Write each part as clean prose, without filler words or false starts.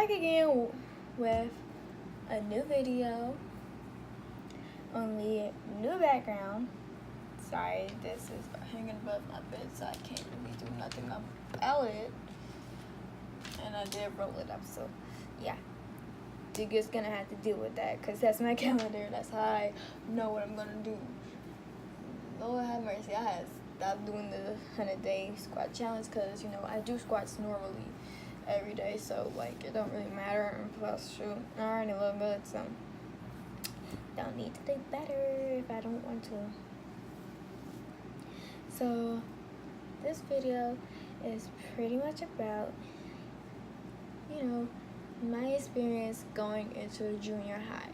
back again with a new video on the new background. Sorry, this is hanging above my bed, so I can't really do nothing about it. And I did roll it up, so yeah. You're just gonna have to deal with that, because that's my calendar. That's how I know what I'm gonna do. Lord have mercy, I had stopped doing the 100-day squat challenge because, I do squats normally every day, so like it don't really matter. And plus, shoot, I already look good, so don't need to do better if I don't want to. So this video is pretty much about my experience going into junior high.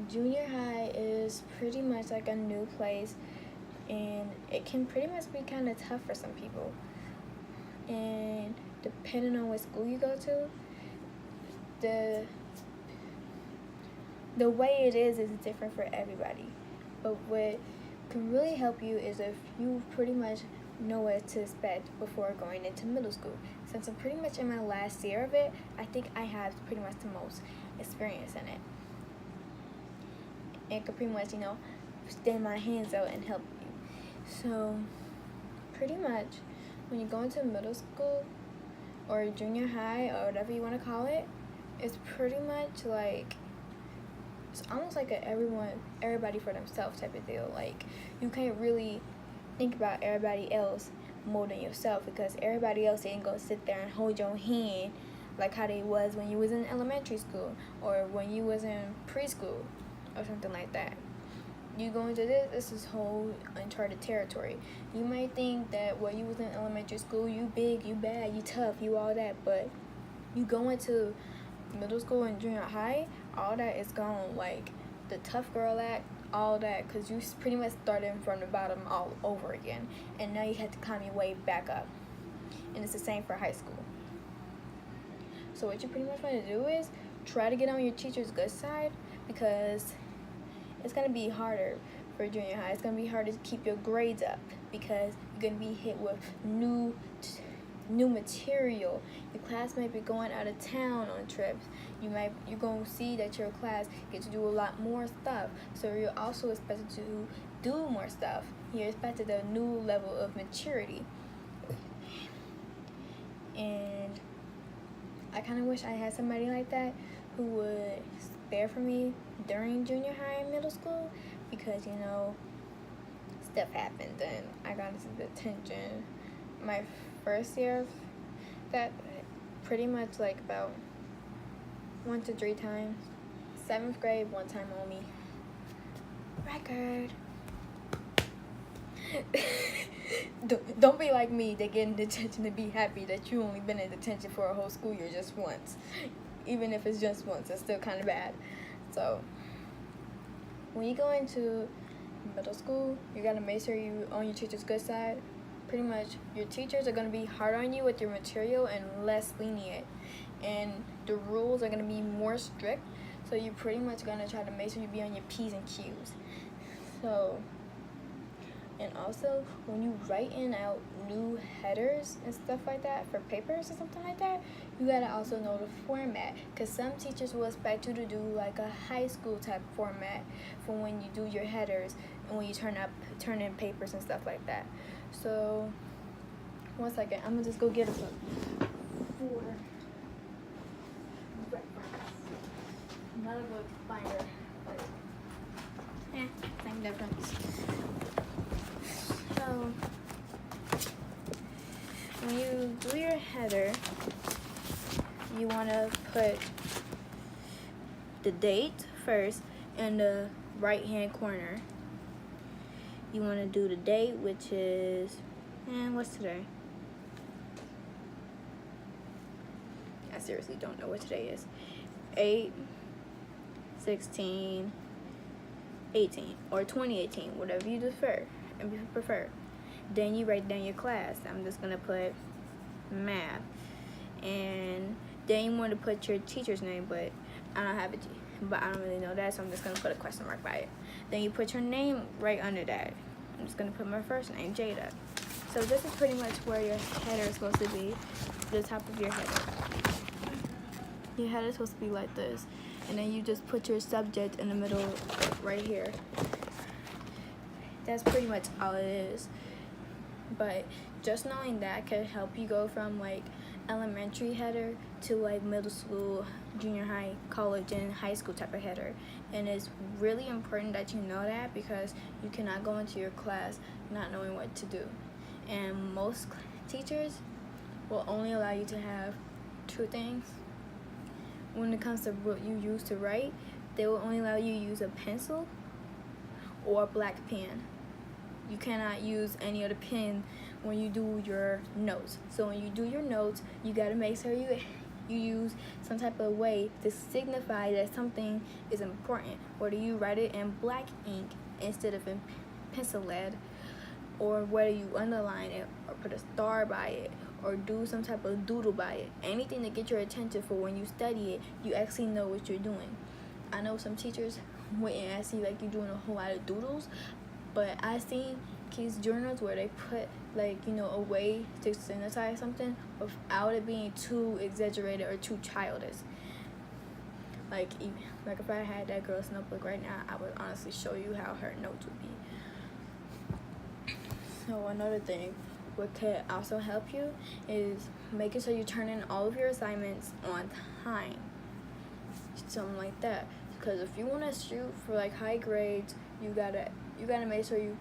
Junior high is pretty much like a new place, and it can pretty much be kind of tough for some people. And depending on what school you go to, the way it is different for everybody. But what can really help you is if you pretty much know what to expect before going into middle school. Since I'm pretty much in my last year of it, I think I have pretty much the most experience in it. And can pretty much, extend my hands out and help you. So pretty much when you go into middle school or junior high or whatever you want to call it, it's pretty much like, it's almost like everybody for themselves type of deal. Like, you can't really think about everybody else more than yourself, because everybody else ain't gonna sit there and hold your hand like how they was when you was in elementary school or when you was in preschool or something like that. You go into this is whole uncharted territory. You might think that when you was in elementary school, you big, you bad, you tough, you all that, but you go into middle school and junior high, all that is gone. Like the tough girl act, all that, because you pretty much started from the bottom all over again, and now you have to climb your way back up. And it's the same for high school. So what you pretty much want to do is try to get on your teacher's good side, because it's going to be harder for junior high. It's going to be harder to keep your grades up, because you're going to be hit with new material. Your class might be going out of town on trips. You're going to see that your class gets to do a lot more stuff. So you're also expected to do more stuff. You're expected a new level of maturity. And I kind of wish I had somebody like that who would spare for me during junior high and middle school, because stuff happened and I got into detention my first year of that, pretty much like about 1 to 3 times. 7th grade, 1 time only. Record. Don't be like me. They get in detention to be happy that you only been in detention for a whole school year just once. Even if it's just once, it's still kind of bad. So when you go into middle school, you gotta make sure you on your teacher's good side. Pretty much your teachers are gonna be hard on you with your material and less lenient, and the rules are gonna be more strict. So you're pretty much gonna try to make sure you be on your P's and Q's. So, and also when you writing out new headers and stuff like that for papers or something like that, you gotta also know the format, because some teachers will expect you to do like a high school type format for when you do your headers and when you turn in papers and stuff like that. So 1 second, I'm gonna just go get a book for reference. Not a book binder, but same difference. So when you do your header, you want to put the date first in the right hand corner. You want to do the date, which is, what's today? I seriously don't know what today is. 8, 16, 18, or 2018, whatever you prefer. Then you write down your class. I'm just gonna put math, and then you want to put your teacher's name, but I don't have it, but I don't really know that, so I'm just gonna put a question mark by it. Then you put your name right under that. I'm just gonna put my first name, Jada. So this is pretty much where your header is supposed to be, the top of your header. Your head is supposed to be like this, and then you just put your subject in the middle right here. That's pretty much all it is. But just knowing that could help you go from like elementary header to like middle school, junior high, college, and high school type of header. And it's really important that you know that, because you cannot go into your class not knowing what to do. And most teachers will only allow you to have two things. When it comes to what you use to write, they will only allow you to use a pencil or a black pen. You cannot use any other pen when you do your notes. So when you do your notes, you gotta make sure you use some type of way to signify that something is important. Whether you write it in black ink instead of in pencil lead, or whether you underline it or put a star by it or do some type of doodle by it. Anything to get your attention for when you study it, you actually know what you're doing. I know some teachers wait and ask you like you're doing a whole lot of doodles, but I've seen kids' journals where they put like, a way to synthesize something without it being too exaggerated or too childish. Like if I had that girl's notebook right now, I would honestly show you how her notes would be. So another thing, what could also help you is making sure you turn in all of your assignments on time. Something like that. Because if you want to shoot for like high grades, you gotta make sure you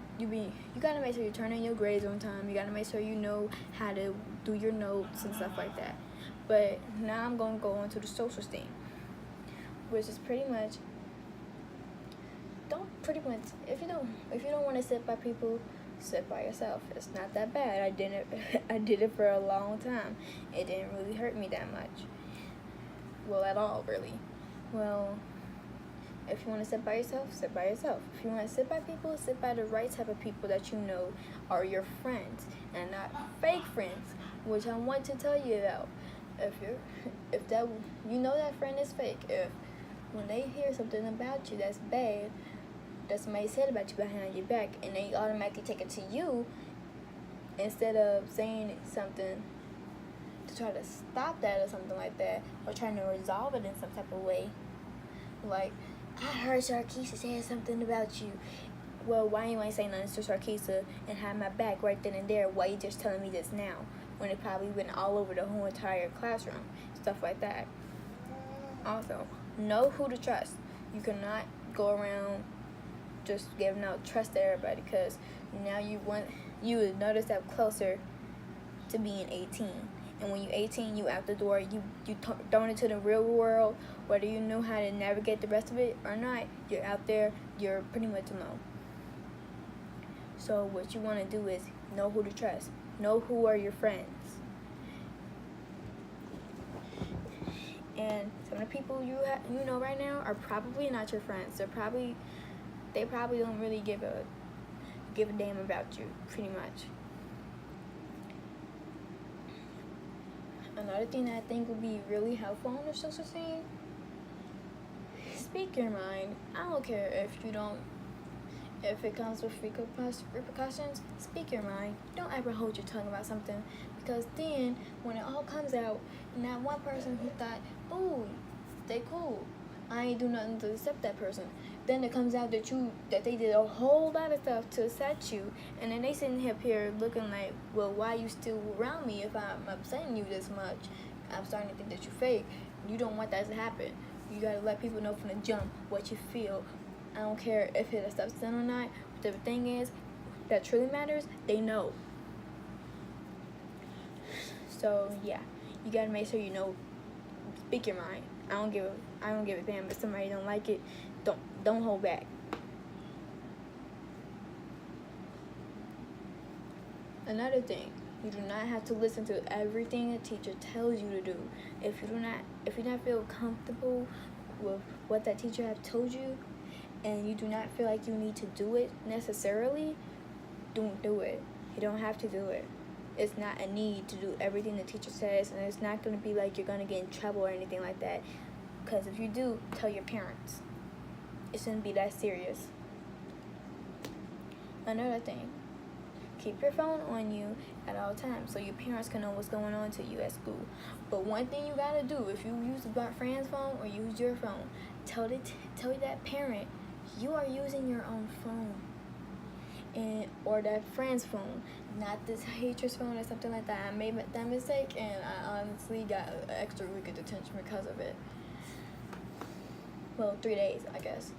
gotta make sure you turn in your grades on time. You gotta make sure you know how to do your notes and stuff like that. But now I'm gonna go into the social thing, which is pretty much if you don't want to sit by people, sit by yourself. It's not that bad. I did it for a long time. It didn't really hurt me that much. Well, at all, really. Well, if you want to sit by yourself, sit by yourself. If you want to sit by people, sit by the right type of people that you know are your friends and not fake friends, which I want to tell you about. If that that friend is fake, if when they hear something about you that's bad, that somebody said about you behind your back, and they automatically take it to you instead of saying something to try to stop that or something like that, or trying to resolve it in some type of way. Like, I heard Sharkeisha saying something about you. Well, why you ain't saying nothing to Sharkeisha and have my back right then and there? Why you just telling me this now? When it probably went all over the whole entire classroom. Stuff like that. Also, know who to trust. You cannot go around just giving out trust to everybody, because now you would notice that closer to being 18. And when you're 18, you out the door, you thrown into the real world. Whether you know how to navigate the rest of it or not, you're out there, you're pretty much alone. So what you want to do is know who to trust. Know who are your friends. And some of the people you know right now are probably not your friends. They probably don't really give a damn about you, pretty much. Another thing that I think would be really helpful on the social scene, speak your mind. I don't care if it comes with repercussions, speak your mind. Don't ever hold your tongue about something, because then when it all comes out, and that one person who thought, ooh, they cool, I ain't do nothing to accept that person, then it comes out that they did a whole lot of stuff to accept you, and then they sitting up here looking like, well, why you still around me if I'm upsetting you this much? I'm starting to think that you're fake. You don't want that to happen. You gotta let people know from the jump what you feel. I don't care if it's stuff's done or not. But the thing is, that truly matters, they know. So yeah, you gotta make sure you know. Speak your mind. I don't give a damn if somebody don't like it. Don't hold back. Another thing, you do not have to listen to everything a teacher tells you to do. If you do not feel comfortable with what that teacher have told you, and you do not feel like you need to do it necessarily, don't do it. You don't have to do it. It's not a need to do everything the teacher says, and it's not going to be like you're going to get in trouble or anything like that. Because if you do, tell your parents. It shouldn't be that serious. Another thing, keep your phone on you at all times so your parents can know what's going on to you at school. But one thing you gotta do, if you use a friend's phone or use your phone, tell that parent you are using your own phone, or that friend's phone, not this teacher's phone or something like that. I made that mistake, and I honestly got an extra week of detention because of it. Well, 3 days, I guess,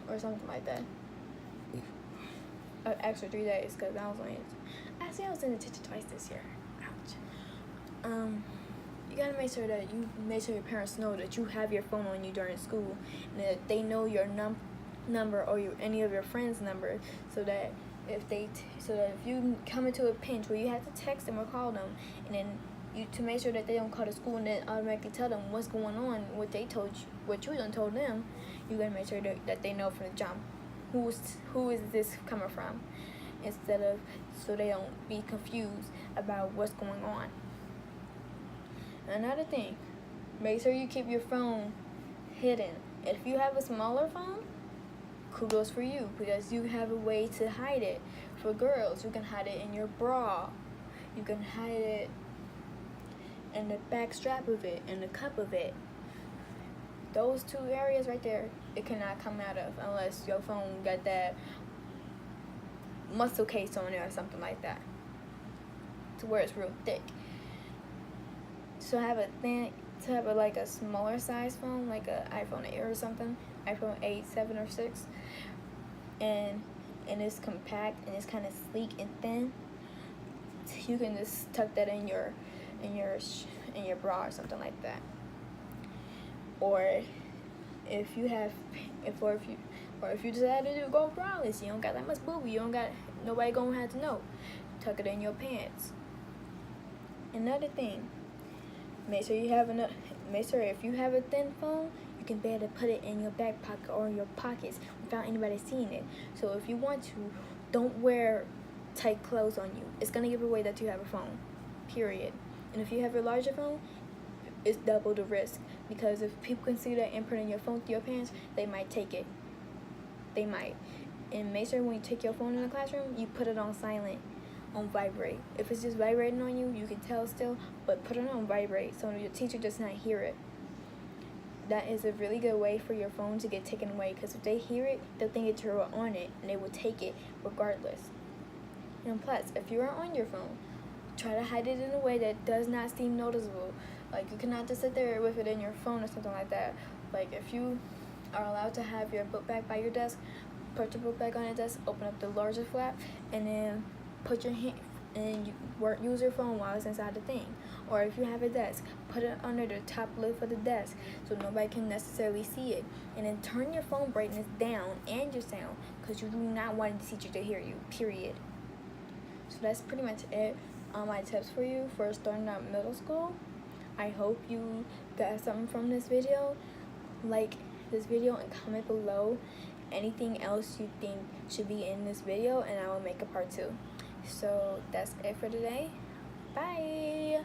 or something like that. Extra 3 days, because I was in detention twice this year. Ouch. You gotta make sure that your parents know that you have your phone on you during school, and that they know your number or any of your friends' number, so that if you come into a pinch where you have to text them or call them, and then to make sure that they don't call the school and then automatically tell them what's going on, what they told you, what you done told them, you gotta make sure that they know from the jump who is this coming from, instead of so they don't be confused about what's going on. Another thing, make sure you keep your phone hidden. If you have a smaller phone, kudos for you, because you have a way to hide it. For girls, you can hide it in your bra. You can hide it in the back strap of it, in the cup of it. Those two areas right there, it cannot come out of unless your phone got that muscle case on it or something like that, to where it's real thick. So have a smaller size phone, like an iPhone 8 or something, iPhone 8, 7, or 6, and it's compact and it's kind of sleek and thin. You can just tuck that in your bra or something like that. Or if you decide to go braless, you don't got that much booby, nobody gonna have to know, tuck it in your pants. Another thing, make sure if you have a thin phone, you can be able to put it in your back pocket or in your pockets without anybody seeing it. So if you want to, don't wear tight clothes on you. It's gonna give away that you have a phone, period. And if you have a larger phone, it's double the risk, because if people can see that imprint in your phone through your pants, they might take it. They might. And make sure when you take your phone in the classroom, you put it on silent, on vibrate. If it's just vibrating on you, you can tell still, but put it on vibrate so your teacher does not hear it. That is a really good way for your phone to get taken away, because if they hear it, they'll think that you're on it, and they will take it regardless. And plus, if you are on your phone, try to hide it in a way that does not seem noticeable. Like, you cannot just sit there with it in your phone or something like that. Like, if you are allowed to have your book bag by your desk, put your book bag on your desk, open up the larger flap, and then put your hand and use your phone while it's inside the thing. Or if you have a desk, put it under the top lid of the desk so nobody can necessarily see it. And then turn your phone brightness down and your sound, because you do not want the teacher to hear you, period. So that's pretty much it on my tips for you for starting out middle school. I hope you got something from this video. Like this video and comment below anything else you think should be in this video, and I will make a part 2. So that's it for today. Bye.